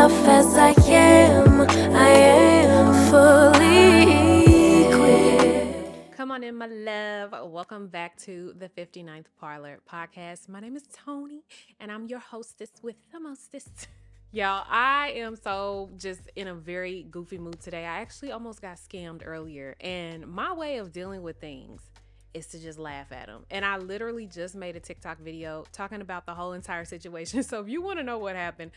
enough as I am fully equipped. Come on in, my love. Welcome back to the 59th Parlor podcast. My name is Toni, and I'm your hostess with the mostest. Y'all, I am so just in a very goofy mood today. I actually almost got scammed earlier, and my way of dealing with things is to just laugh at them. And I literally just made a TikTok video talking about the whole entire situation. So if you want to know what happened,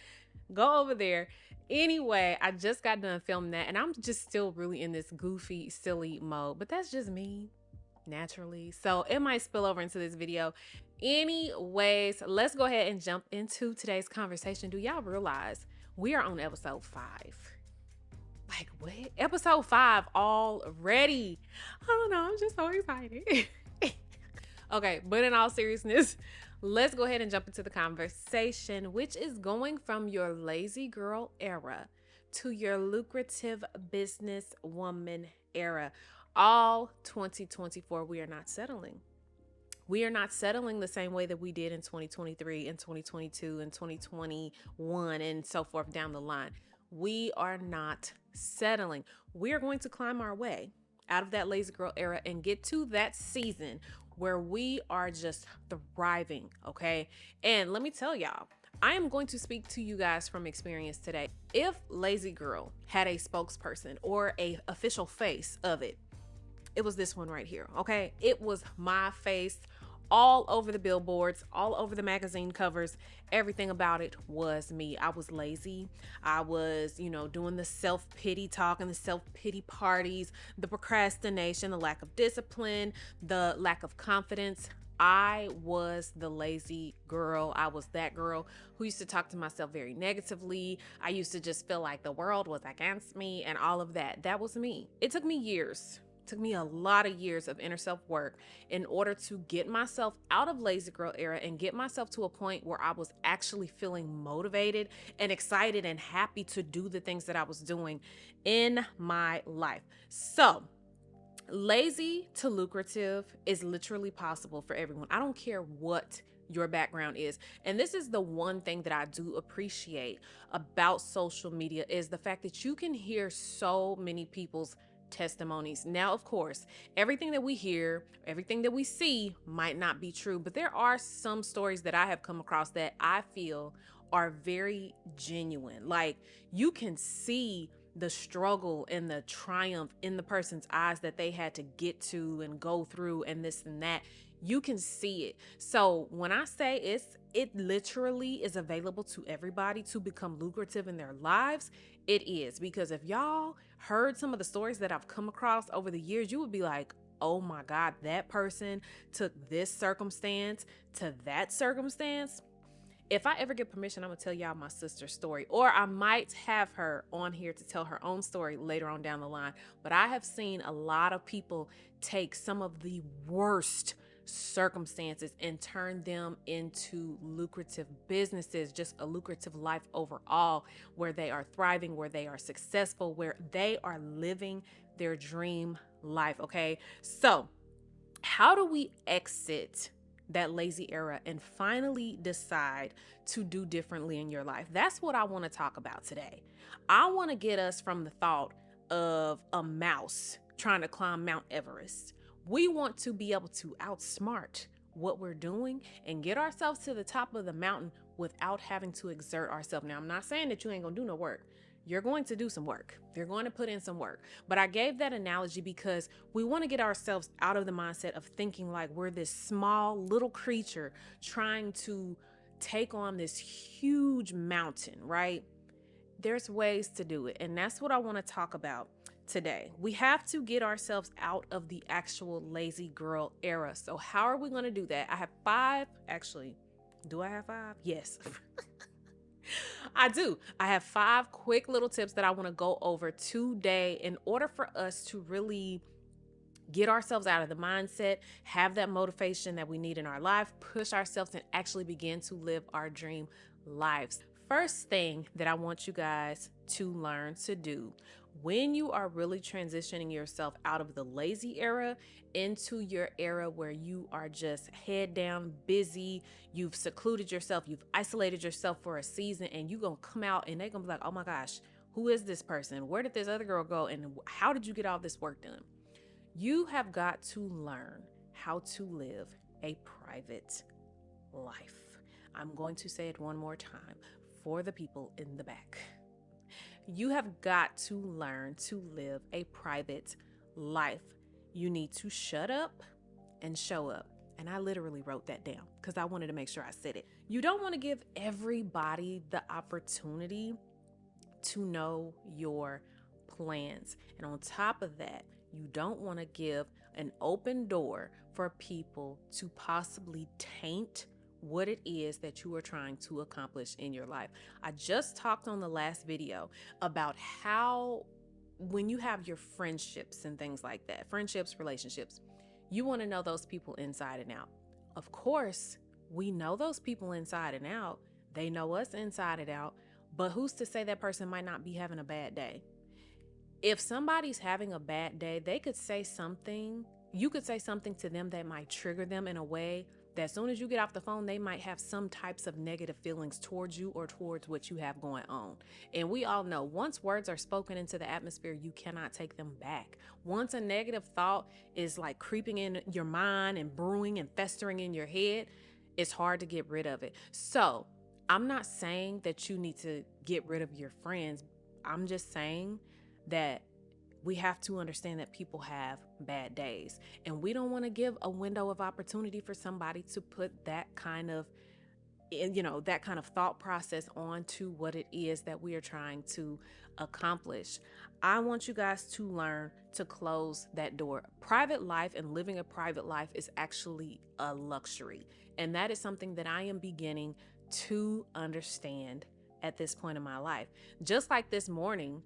go over there. Anyway, I just got done filming that, and I'm just still really in this goofy, silly mode, but that's just me naturally. So it might spill over into this video. Anyways, let's go ahead and jump into today's conversation. Do y'all realize we are on episode 5? Like, what? Episode 5 already. I don't know. I'm just so excited. Okay, but in all seriousness, let's go ahead and jump into the conversation, which is going from your lazy girl era to your lucrative business woman era. All 2024, we are not settling. We are not settling the same way that we did in 2023 and 2022 and 2021 and so forth down the line. We are not settling. We are going to climb our way out of that lazy girl era and get to that season where we are just thriving, okay? And let me tell y'all, I am going to speak to you guys from experience today. If Lazy Girl had a spokesperson or a official face of it, it was this one right here, okay? It was my face all over the billboards, all over the magazine covers. Everything about it was me. I was lazy. I was, doing the self-pity talk and the self-pity parties, the procrastination, the lack of discipline, the lack of confidence. I was the lazy girl. I was that girl who used to talk to myself very negatively. I used to just feel like the world was against me and all of that. That was me. It took me years. Took me a lot of years of inner self work in order to get myself out of lazy girl era and get myself to a point where I was actually feeling motivated and excited and happy to do the things that I was doing in my life. So lazy to lucrative is literally possible for everyone. I don't care what your background is. And this is the one thing that I do appreciate about social media is the fact that you can hear so many people's testimonies. Now, of course, everything that we hear, everything that we see might not be true, but there are some stories that I have come across that I feel are very genuine. Like, you can see the struggle and the triumph in the person's eyes that they had to get to and go through and this and that. You can see it. So when I say it literally is available to everybody to become lucrative in their lives, it is. Because if y'all heard some of the stories that I've come across over the years, you would be like, oh my God, that person took this circumstance to that circumstance. If I ever get permission, I'm gonna tell y'all my sister's story, or I might have her on here to tell her own story later on down the line. But I have seen a lot of people take some of the worst circumstances and turn them into lucrative businesses, just a lucrative life overall, where they are thriving, where they are successful, where they are living their dream life. Okay, so how do we exit that lazy era and finally decide to do differently in your life? That's what I want to talk about today. I want to get us from the thought of a mouse trying to climb Mount Everest. We want to be able to outsmart what we're doing and get ourselves to the top of the mountain without having to exert ourselves. Now, I'm not saying that you ain't gonna do no work. You're going to do some work. You're going to put in some work. But I gave that analogy because we want to get ourselves out of the mindset of thinking like we're this small little creature trying to take on this huge mountain, right? There's ways to do it. And that's what I want to talk about today. We have to get ourselves out of the actual lazy girl era. So how are we going to do that? I have 5. Actually, do I have 5? Yes. I do. I have 5 quick little tips that I want to go over today in order for us to really get ourselves out of the mindset, have that motivation that we need in our life, push ourselves and actually begin to live our dream lives. first thing that I want you guys to learn to do when you are really transitioning yourself out of the lazy era into your era where you are just head down, busy, you've secluded yourself, you've isolated yourself for a season, and you're going to come out and they're going to be like, oh my gosh, who is this person? Where did this other girl go? And how did you get all this work done? You have got to learn how to live a private life. I'm going to say it one more time for the people in the back. You have got to learn to live a private life. You need to shut up and show up. And I literally wrote that down because I wanted to make sure I said it. You don't want to give everybody the opportunity to know your plans. And on top of that, you don't want to give an open door for people to possibly taint what it is that you are trying to accomplish in your life. I just talked on the last video about how when you have your friendships and things like that, friendships, relationships, you want to know those people inside and out. Of course, we know those people inside and out. They know us inside and out, but who's to say that person might not be having a bad day? If somebody's having a bad day, they could say something, you could say something to them that might trigger them in a way that as soon as you get off the phone, they might have some types of negative feelings towards you or towards what you have going on. And we all know once words are spoken into the atmosphere, you cannot take them back. Once a negative thought is like creeping in your mind and brewing and festering in your head, it's hard to get rid of it. So I'm not saying that you need to get rid of your friends. I'm just saying that we have to understand that people have bad days, and we don't want to give a window of opportunity for somebody to put that kind of, that kind of thought process onto what it is that we are trying to accomplish. I want you guys to learn to close that door. Private life and living a private life is actually a luxury, and that is something that I am beginning to understand at this point in my life. Just like this morning,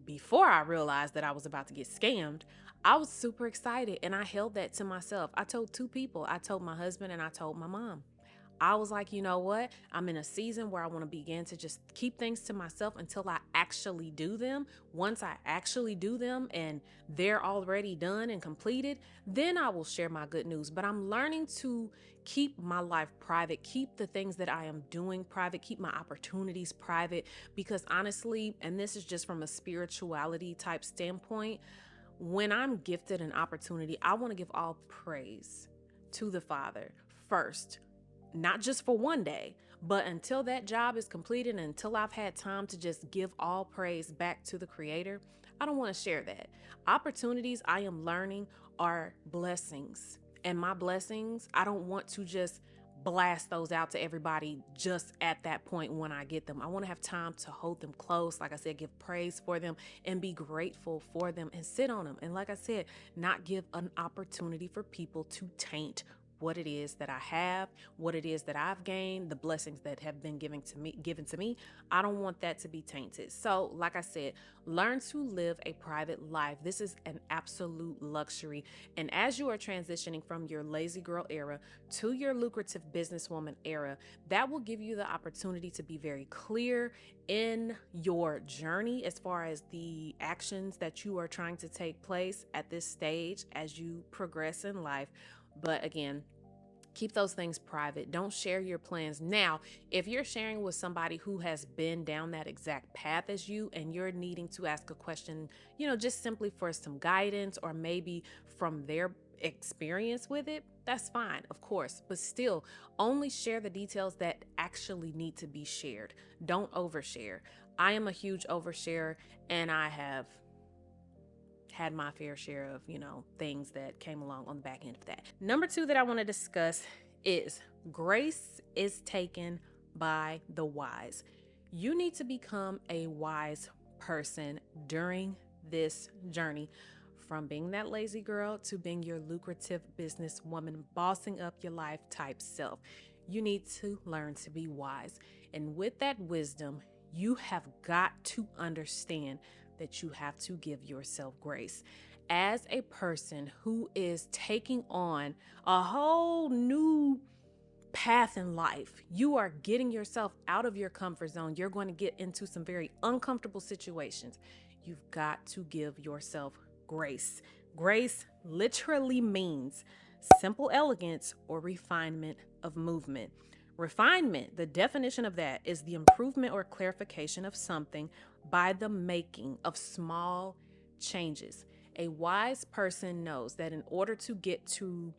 before I realized that I was about to get scammed, I was super excited and I held that to myself. I told two people. I told my husband and I told my mom. I was like, you know what? I'm in a season where I want to begin to just keep things to myself until I actually do them. Once I actually do them and they're already done and completed, then I will share my good news. But I'm learning to keep my life private, keep the things that I am doing private, keep my opportunities private, because honestly, and this is just from a spirituality type standpoint, when I'm gifted an opportunity, I want to give all praise to the Father first. Not just for one day, but until that job is completed and until I've had time to just give all praise back to the Creator, I don't want to share that. Opportunities I am learning are blessings. And my blessings, I don't want to just blast those out to everybody just at that point when I get them. I want to have time to hold them close. Like I said, give praise for them and be grateful for them and sit on them. And like I said, not give an opportunity for people to taint what it is that I have, what it is that I've gained, the blessings that have been given to me. I don't want that to be tainted. So, like I said, learn to live a private life. This is an absolute luxury. And as you are transitioning from your lazy girl era to your lucrative businesswoman era, that will give you the opportunity to be very clear in your journey as far as the actions that you are trying to take place at this stage as you progress in life. But again, keep those things private. Don't share your plans. Now, if you're sharing with somebody who has been down that exact path as you and you're needing to ask a question, just simply for some guidance or maybe from their experience with it, that's fine, of course. But still, only share the details that actually need to be shared. Don't overshare. I am a huge oversharer, and I have had my fair share of, things that came along on the back end of that. Number 2 that I want to discuss is grace is taken by the wise. You need to become a wise person during this journey, from being that lazy girl to being your lucrative businesswoman, bossing up your life type self. You need to learn to be wise. And with that wisdom, you have got to understand that you have to give yourself grace. As a person who is taking on a whole new path in life. You are getting yourself out of your comfort zone. You're going to get into some very uncomfortable situations. You've got to give yourself grace. Grace literally means simple elegance or refinement of movement. Refinement, the definition of that is the improvement or clarification of something by the making of small changes. A wise person knows that in order to get to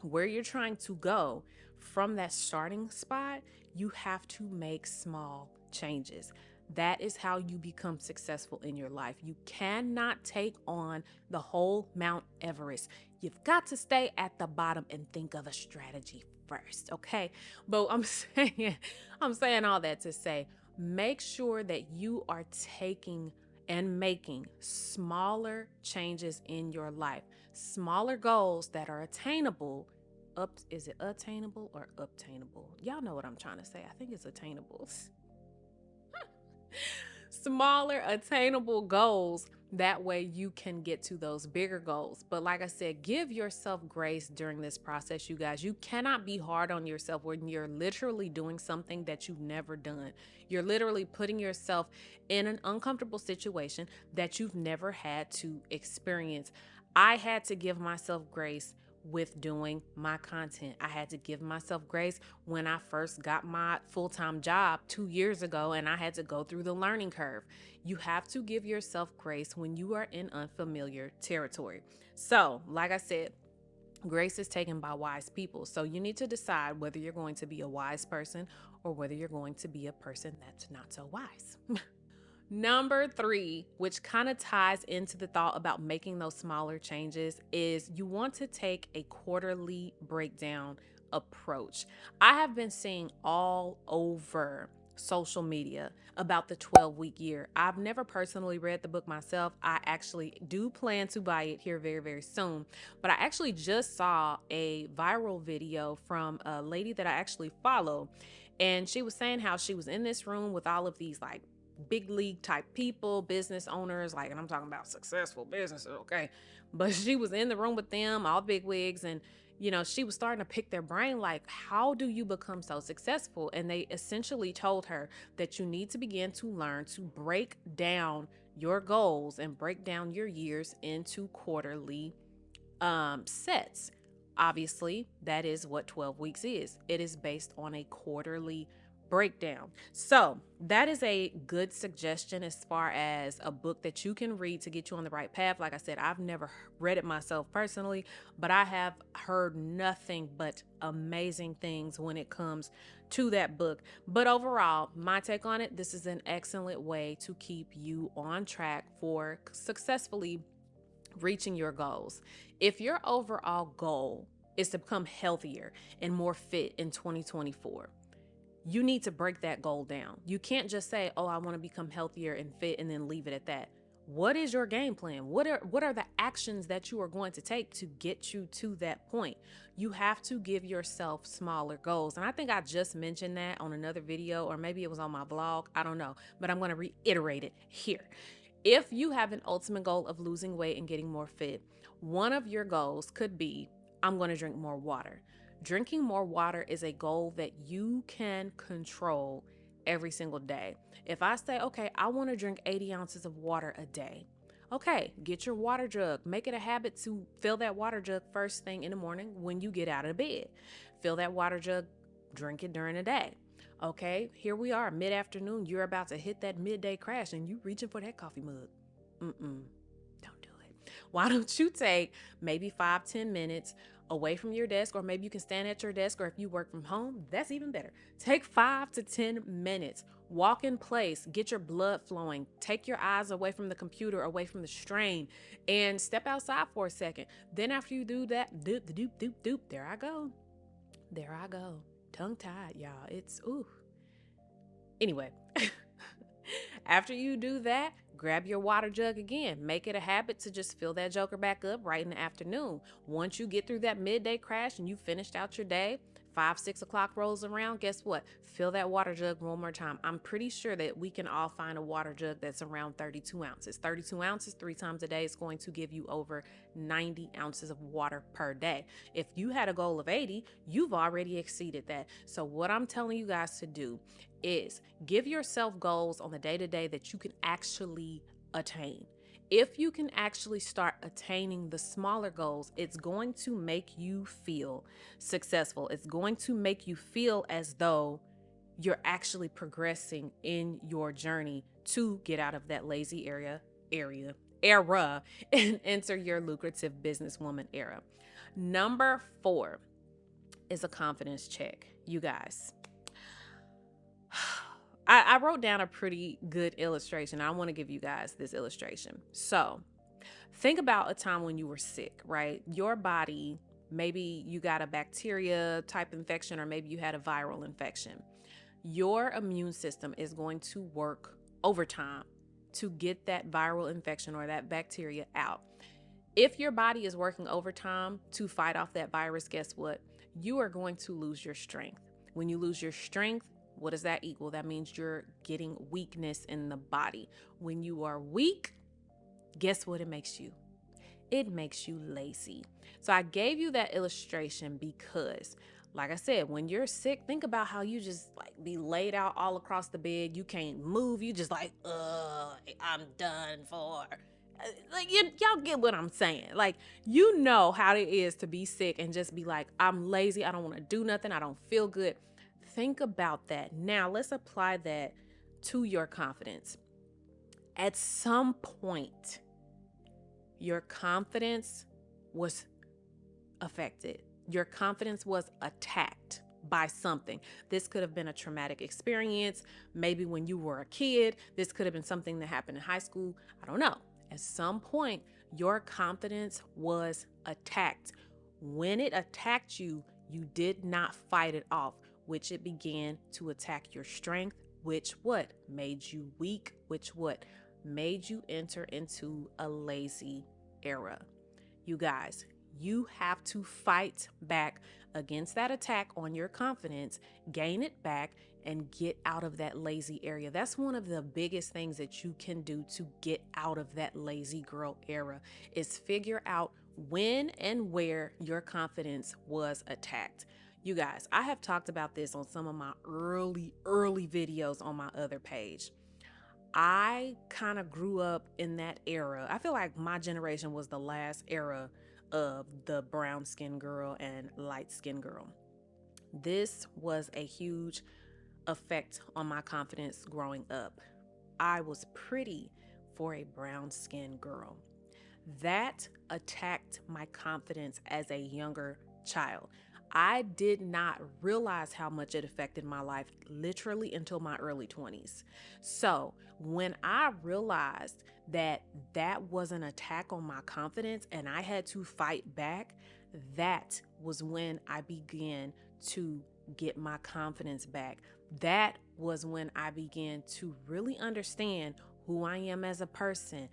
where you're trying to go from that starting spot, you have to make small changes. That is how you become successful in your life. You cannot take on the whole Mount Everest. You've got to stay at the bottom and think of a strategy first, okay? But I'm saying all that to say, make sure that you are taking and making smaller changes in your life, smaller goals that are attainable. Is it attainable or obtainable? Y'all know what I'm trying to say. I think it's attainable. Smaller attainable goals. That way you can get to those bigger goals. But like I said, give yourself grace during this process, you guys. You cannot be hard on yourself when you're literally doing something that you've never done. You're literally putting yourself in an uncomfortable situation that you've never had to experience. I had to give myself grace with doing my content. I had to give myself grace when I first got my full-time job 2 years ago and I had to go through the learning curve. You have to give yourself grace when you are in unfamiliar territory. So, like I said, grace is taken by wise people. So you need to decide whether you're going to be a wise person or whether you're going to be a person that's not so wise. Number 3, which kind of ties into the thought about making those smaller changes, is you want to take a quarterly breakdown approach. I have been seeing all over social media about the 12-week year. I've never personally read the book myself. I actually do plan to buy it here very, very soon. But I actually just saw a viral video from a lady that I actually follow. And she was saying how she was in this room with all of these like big league type people, business owners, like, and I'm talking about successful businesses, okay? But she was in the room with them, all big wigs, and she was starting to pick their brain, like, how do you become so successful? And they essentially told her that you need to begin to learn to break down your goals and break down your years into quarterly sets. Obviously, that is what 12 weeks is. It is based on a quarterly breakdown. So that is a good suggestion as far as a book that you can read to get you on the right path. Like I said, I've never read it myself personally, but I have heard nothing but amazing things when it comes to that book. But overall, my take on it, this is an excellent way to keep you on track for successfully reaching your goals. If your overall goal is to become healthier and more fit in 2024, you need to break that goal down. You can't just say, oh, I want to become healthier and fit and then leave it at that. What is your game plan? What are the actions that you are going to take to get you to that point? You have to give yourself smaller goals. And I think I just mentioned that on another video, or maybe it was on my vlog. I don't know, but I'm going to reiterate it here. If you have an ultimate goal of losing weight and getting more fit, one of your goals could be, I'm going to drink more water. Drinking more water is a goal that you can control every single day. If I say, okay, I want to drink 80 ounces of water a day. Okay, get your water jug. Make it a habit to fill that water jug first thing in the morning when you get out of bed. Fill that water jug, drink it during the day. Okay, here we are, mid-afternoon. You're about to hit that midday crash and you reaching for that coffee mug. Don't do it. Why don't you take maybe 5-10 minutes away from your desk, or maybe you can stand at your desk, or if you work from home, that's even better. Take 5 to 10 minutes, walk in place, get your blood flowing, take your eyes away from the computer, away from the strain, and step outside for a second. Then after you do that, doop, doop, doop, doop, there I go. Tongue tied, y'all. It's ooh. Anyway, after you do that, grab your water jug again. Make it a habit to just fill that joker back up right in the afternoon. Once you get through that midday crash and you finished out your day, 5, 6 o'clock rolls around, guess what? Fill that water jug one more time. I'm pretty sure that we can all find a water jug that's around 32 ounces. 32 ounces 3 times a day is going to give you over 90 ounces of water per day. If you had a goal of 80, you've already exceeded that. So what I'm telling you guys to do is give yourself goals on the day-to-day that you can actually attain. If you can actually start attaining the smaller goals, it's going to make you feel successful. It's going to make you feel as though you're actually progressing in your journey to get out of that lazy era and enter your lucrative businesswoman era. Number 4 is a confidence check. You guys, I wrote down a pretty good illustration. I want to give you guys this illustration. So think about a time when you were sick, right? Your body, maybe you got a bacteria type infection, or maybe you had a viral infection. Your immune system is going to work overtime to get that viral infection or that bacteria out. If your body is working overtime to fight off that virus, guess what? You are going to lose your strength. When you lose your strength, what does that equal? That means you're getting weakness in the body. When you are weak, guess what it makes you? It makes you lazy. So I gave you that illustration because, like I said, when you're sick, think about how you just like be laid out all across the bed. You can't move. You just like, I'm done for. Like y'all get what I'm saying. Like, you know how it is to be sick and just be like, I'm lazy. I don't want to do nothing. I don't feel good. Think about that. Now let's apply that to your confidence. At some point, your confidence was affected. Your confidence was attacked by something. This could have been a traumatic experience. Maybe when you were a kid, this could have been something that happened in high school. I don't know. At some point, your confidence was attacked. When it attacked you, you did not fight it off, which it began to attack your strength, which what? Made you weak, which what? Made you enter into a lazy era. You guys, you have to fight back against that attack on your confidence, gain it back, and get out of that lazy area. That's one of the biggest things that you can do to get out of that lazy girl era, is figure out when and where your confidence was attacked. You guys, I have talked about this on some of my early videos on my other page. I kind of grew up in that era. I feel like my generation was the last era of the brown skin girl and light skin girl. This was a huge effect on my confidence growing up. I was pretty for a brown skin girl. That attacked my confidence as a younger child. I did not realize how much it affected my life literally until my early 20s. So when I realized that that was an attack on my confidence and I had to fight back, that was when I began to get my confidence back. That was when I began to really understand who I am as a person,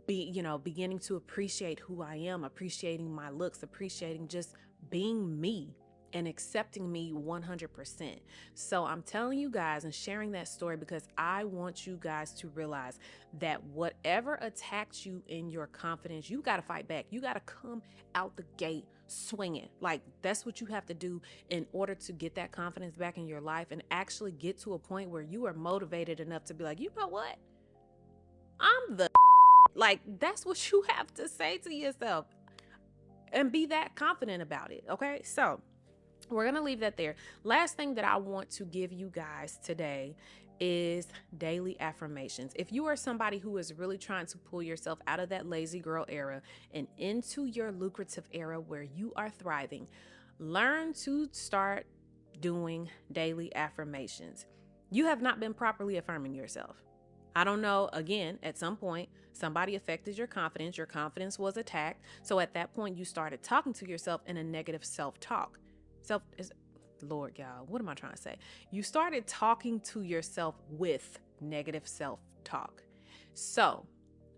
beginning to appreciate who I am, appreciating my looks, appreciating just being me and accepting me 100%. So I'm telling you guys and sharing that story because I want you guys to realize that whatever attacks you in your confidence, you got to fight back. You got to come out the gate swinging. Like, that's what you have to do in order to get that confidence back in your life and actually get to a point where you are motivated enough to be like, you know what? I'm the like, that's what you have to say to yourself and be that confident about it. Okay. So we're going to leave that there. Last thing that I want to give you guys today is daily affirmations. If you are somebody who is really trying to pull yourself out of that lazy girl era and into your lucrative era where you are thriving, learn to start doing daily affirmations. You have not been properly affirming yourself. I don't know, again, at some point, somebody affected your confidence was attacked. So at that point, you started talking to yourself in a negative self-talk. Lord, y'all, what am I trying to say? You started talking to yourself with negative self-talk. So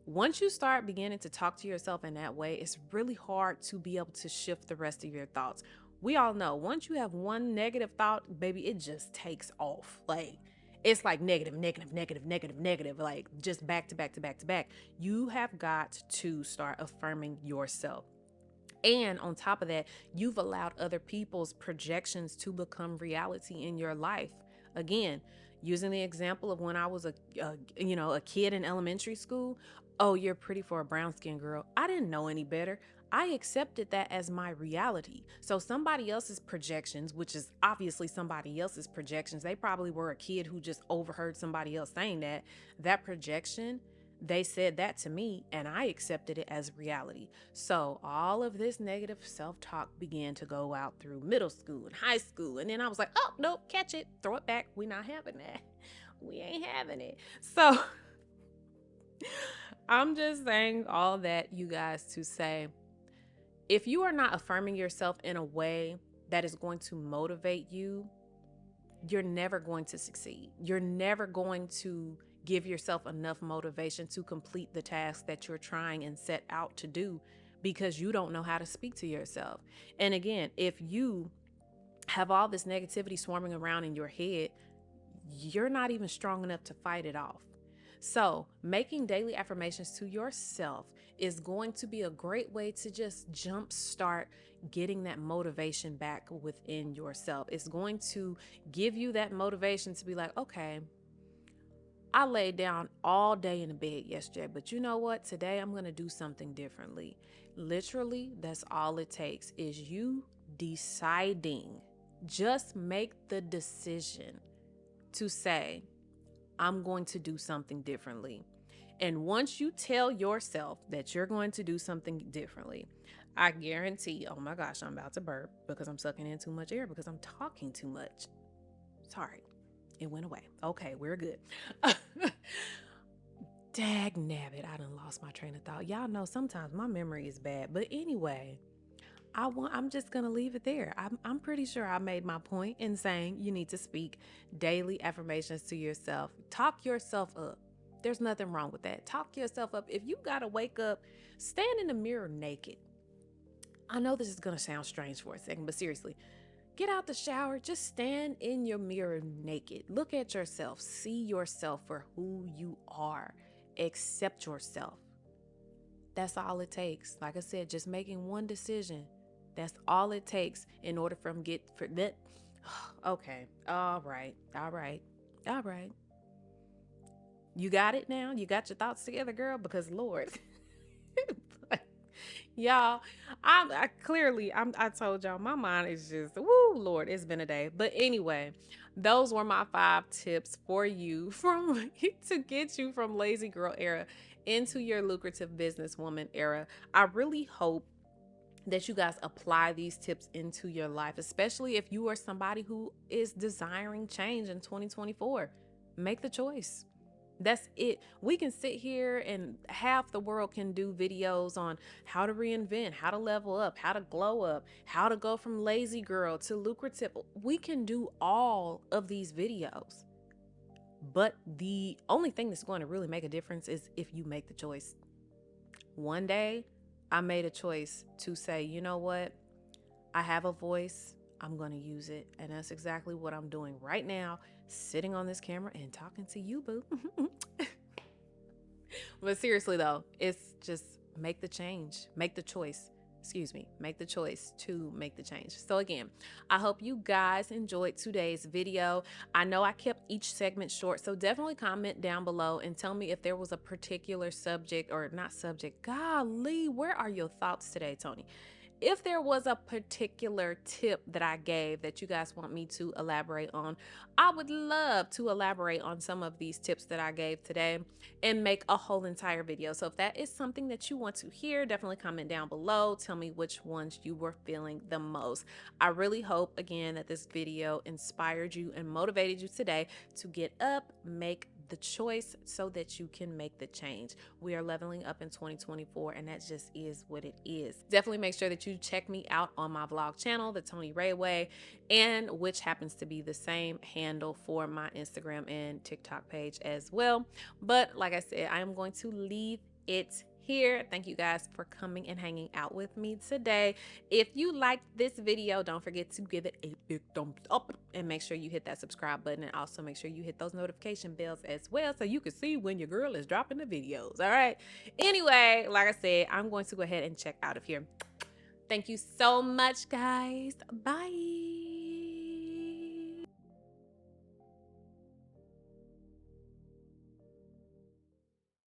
once you start beginning to talk to yourself in that way, it's really hard to be able to shift the rest of your thoughts. We all know once you have one negative thought, baby, it just takes off. Like, it's like negative, negative, negative, negative, negative, like just back to back to back to back. You have got to start affirming yourself. And on top of that, you've allowed other people's projections to become reality in your life. Again, using the example of when I was a kid in elementary school. Oh, you're pretty for a brown skinned girl. I didn't know any better. I accepted that as my reality. So somebody else's projections, which is obviously somebody else's projections, they probably were a kid who just overheard somebody else saying that projection, they said that to me and I accepted it as reality. So all of this negative self-talk began to go out through middle school and high school. And then I was like, oh, nope, catch it, throw it back. We're not having that. We ain't having it. So I'm just saying all that, you guys, to say, if you are not affirming yourself in a way that is going to motivate you, you're never going to succeed. You're never going to give yourself enough motivation to complete the task that you're trying and set out to do, because you don't know how to speak to yourself. And again, if you have all this negativity swarming around in your head, you're not even strong enough to fight it off. So making daily affirmations to yourself is going to be a great way to just jumpstart getting that motivation back within yourself. It's going to give you that motivation to be like, okay, I laid down all day in the bed yesterday, but you know what? Today I'm going to do something differently. Literally, that's all it takes, is you deciding. Just make the decision to say, I'm going to do something differently. And once you tell yourself that you're going to do something differently, I guarantee, oh my gosh, I'm about to burp because I'm sucking in too much air because I'm talking too much. Sorry, it went away. Okay, we're good. Dag nabbit, I done lost my train of thought. Y'all know sometimes my memory is bad. But anyway, I'm just going to leave it there. I'm pretty sure I made my point in saying you need to speak daily affirmations to yourself. Talk yourself up. There's nothing wrong with that. Talk yourself up. If you got to wake up, stand in the mirror naked. I know this is going to sound strange for a second, but seriously, get out the shower. Just stand in your mirror naked. Look at yourself. See yourself for who you are. Accept yourself. That's all it takes. Like I said, just making one decision. That's all it takes in order for that. Okay. All right. You got it now? You got your thoughts together, girl? Because Lord, y'all, I told y'all my mind is just, woo, Lord, it's been a day. But anyway, those were my 5 tips for you to get you from lazy girl era into your lucrative businesswoman era. I really hope that you guys apply these tips into your life, especially if you are somebody who is desiring change in 2024. Make the choice. That's it. We can sit here and half the world can do videos on how to reinvent, how to level up, how to glow up, how to go from lazy girl to lucrative. We can do all of these videos. But the only thing that's going to really make a difference is if you make the choice. One day, I made a choice to say, you know what? I have a voice. I'm going to use it. And that's exactly what I'm doing right now, sitting on this camera and talking to you, boo. But seriously, though, it's just make the change, make the choice. Make the choice to make the change. So again, I hope you guys enjoyed today's video. I know I kept each segment short, so definitely comment down below and tell me if there was a particular subject or not subject. Golly, where are your thoughts today, Toni? If there was a particular tip that I gave that you guys want me to elaborate on, I would love to elaborate on some of these tips that I gave today and make a whole entire video. So if that is something that you want to hear, definitely comment down below. Tell me which ones you were feeling the most. I really hope, again, that this video inspired you and motivated you today to get up, make the choice so that you can make the change. We are leveling up in 2024, and that just is what it is. Definitely make sure that you check me out on my vlog channel, The Tonirayway, and which happens to be the same handle for my Instagram and TikTok page as well. But like I said, I am going to leave it here. Thank you guys for coming and hanging out with me today. If you liked this video, don't forget to give it a big thumbs up and make sure you hit that subscribe button, and also make sure you hit those notification bells as well so you can see when your girl is dropping the videos. All right. Anyway, like I said, I'm going to go ahead and check out of here. Thank you so much, guys. Bye.